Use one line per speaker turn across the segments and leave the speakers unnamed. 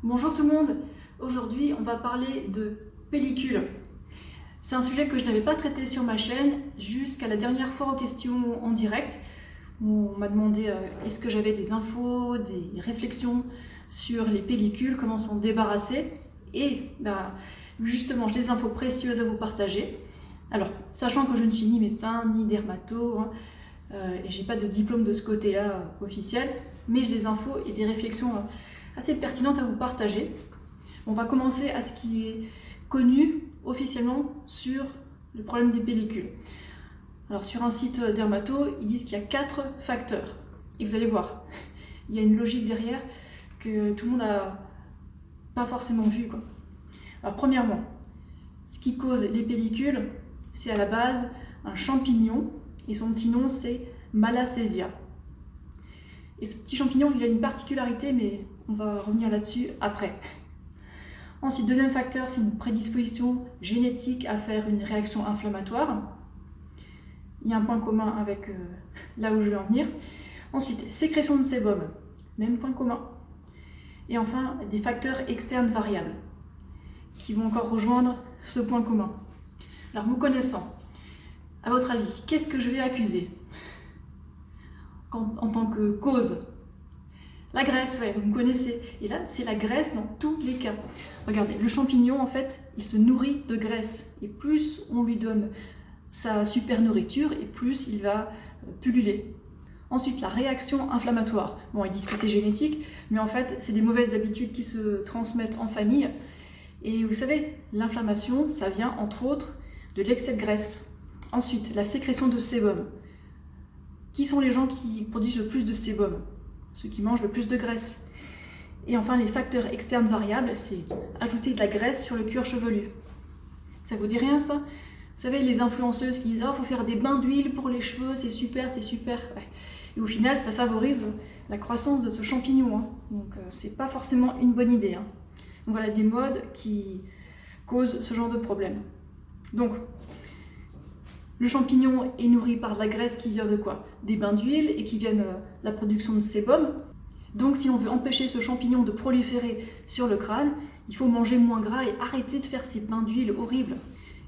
Bonjour tout le monde, aujourd'hui on va parler de pellicule. C'est un sujet que je n'avais pas traité sur ma chaîne jusqu'à la dernière fois aux questions en direct où on m'a demandé est-ce que j'avais des infos, des réflexions sur les pellicules, comment s'en débarrasser et justement j'ai des infos précieuses à vous partager. Alors, sachant que je ne suis ni médecin ni dermato et j'ai pas de diplôme de ce côté-là officiel, mais j'ai des infos et des réflexions assez pertinentes à vous partager. On va commencer à ce qui est connu officiellement sur le problème des pellicules. Alors sur un site dermato, ils disent qu'il y a 4 facteurs. Et vous allez voir, il y a une logique derrière que tout le monde n'a pas forcément vue, quoi. Alors premièrement, ce qui cause les pellicules, c'est à la base un champignon, et son petit nom c'est Malassezia. Et ce petit champignon, il a une particularité, mais on va revenir là-dessus après. Ensuite, deuxième facteur, c'est une prédisposition génétique à faire une réaction inflammatoire. Il y a un point commun avec là où je vais en venir. Ensuite, sécrétion de sébum, même point commun. Et enfin, des facteurs externes variables, qui vont encore rejoindre ce point commun. Alors, me connaissant, à votre avis, qu'est-ce que je vais accuser en tant que cause? La graisse, ouais, vous me connaissez. Et là, c'est la graisse dans tous les cas. Regardez, le champignon, en fait, il se nourrit de graisse. Et plus on lui donne sa super nourriture, et plus il va pulluler. Ensuite, la réaction inflammatoire. Bon, ils disent que c'est génétique, mais en fait, c'est des mauvaises habitudes qui se transmettent en famille. Et vous savez, l'inflammation, ça vient entre autres de l'excès de graisse. Ensuite, la sécrétion de sébum. Qui sont les gens qui produisent le plus de sébum? Ceux qui mangent le plus de graisse. Et enfin, les facteurs externes variables, c'est ajouter de la graisse sur le cuir chevelu. Ça vous dit rien, ça? Vous savez, les influenceuses qui disent « Ah, faut faire des bains d'huile pour les cheveux, c'est super, c'est super. » Et au final, ça favorise la croissance de ce champignon. Donc, c'est pas forcément une bonne idée. Donc voilà, des modes qui causent ce genre de problème. Donc, le champignon est nourri par de la graisse qui vient de quoi? Des bains d'huile et qui viennent de la production de sébum. Donc si on veut empêcher ce champignon de proliférer sur le crâne, il faut manger moins gras et arrêter de faire ces bains d'huile horribles.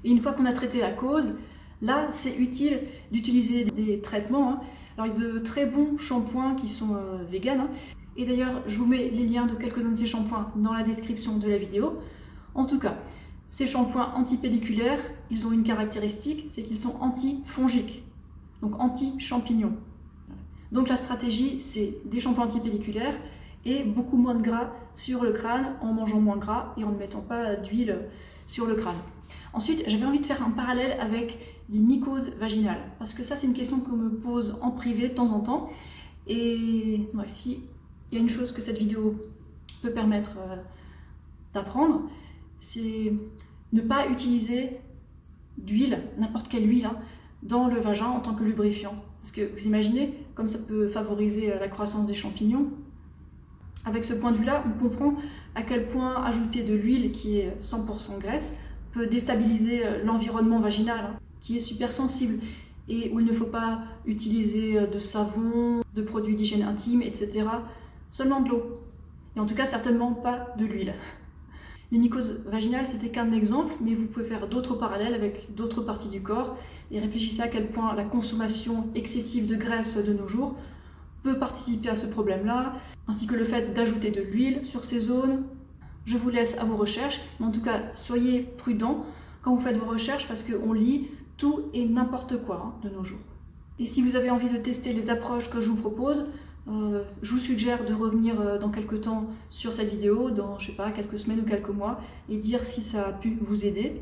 Et une fois qu'on a traité la cause, là c'est utile d'utiliser des traitements. Alors il y a de très bons shampoings qui sont véganes. Et d'ailleurs je vous mets les liens de quelques-uns de ces shampoings dans la description de la vidéo. En tout cas, ces shampoings antipelliculaires, ils ont une caractéristique, c'est qu'ils sont antifongiques, donc anti-champignons. Donc la stratégie, c'est des shampoings antipelliculaires et beaucoup moins de gras sur le crâne en mangeant moins gras et en ne mettant pas d'huile sur le crâne. Ensuite, j'avais envie de faire un parallèle avec les mycoses vaginales, parce que ça, c'est une question qu'on me pose en privé de temps en temps. Et ouais, si il y a une chose que cette vidéo peut permettre d'apprendre, c'est ne pas utiliser d'huile, n'importe quelle huile, dans le vagin en tant que lubrifiant. Parce que vous imaginez, comme ça peut favoriser la croissance des champignons. Avec ce point de vue-là, on comprend à quel point ajouter de l'huile qui est 100% graisse peut déstabiliser l'environnement vaginal, qui est super sensible, et où il ne faut pas utiliser de savon, de produits d'hygiène intime, etc. Seulement de l'eau. Et en tout cas, certainement pas de l'huile. Les mycoses vaginales, c'était qu'un exemple, mais vous pouvez faire d'autres parallèles avec d'autres parties du corps et réfléchissez à quel point la consommation excessive de graisse de nos jours peut participer à ce problème-là, ainsi que le fait d'ajouter de l'huile sur ces zones. Je vous laisse à vos recherches, mais en tout cas, soyez prudents quand vous faites vos recherches parce qu'on lit tout et n'importe quoi de nos jours. Et si vous avez envie de tester les approches que je vous propose, je vous suggère de revenir dans quelques temps sur cette vidéo, dans je sais pas, quelques semaines ou quelques mois, et dire si ça a pu vous aider.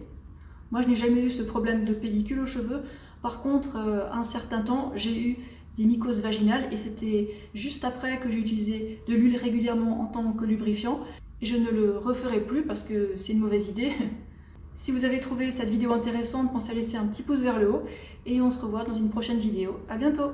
Moi je n'ai jamais eu ce problème de pellicule aux cheveux, par contre un certain temps j'ai eu des mycoses vaginales et c'était juste après que j'ai utilisé de l'huile régulièrement en tant que lubrifiant, et je ne le referai plus parce que c'est une mauvaise idée. Si vous avez trouvé cette vidéo intéressante, pensez à laisser un petit pouce vers le haut, et on se revoit dans une prochaine vidéo. À bientôt!